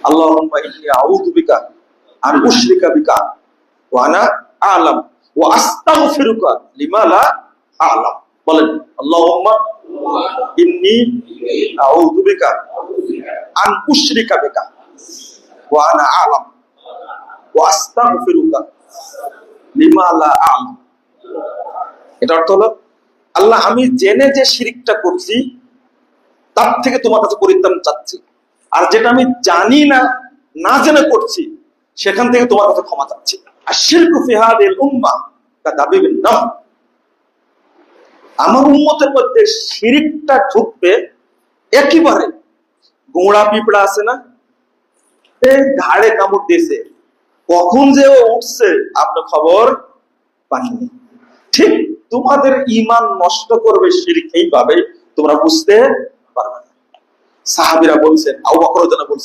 আল্লাহুম্মা ইন্নী আউযু বিকা আন উশরিকা বিকা ওয়া আনা আ'লাম ওয়া আস্তাগফিরুকা লিমা লা আ'লাম। বলেন, আল্লাহুম্মা ইন্নী আউযু বিকা আন উশরিকা বিকা ওয়া আনা আ'লাম ওয়া আস্তাগফিরুকা লিমা লা আ'লাম। এটা অর্থ হলো, আল্লাহ, আমি জেনে যে শিরকটা করছি তার থেকে তোমার কাছে পরিত্রাণ চাচ্ছি, আর যেটা আমি জানি না, না জেনে করছি, সেখান থেকে তোমার কাছে ক্ষমা চাচ্ছি। আর শিরকু ফি হাদিল উম্মাহ কাদাবিবিন নাম, আমার উম্মতের মধ্যে শিরকটা ঢুকবে একেবারে গোঁড়া পিঁপড়া আছে না, এই ঘাড়ে কামড় দিয়েছে, কখন যে ও উঠছে আপনি খবর পাননি। ঠিক তোমাদের ঈমান নষ্ট করবে শিরক, এইভাবে তোমরা বুঝতে পারবে না। সাহাবীরা বলছেন, আবু বকর রাদিয়াল্লাহু আনহু বলছেন,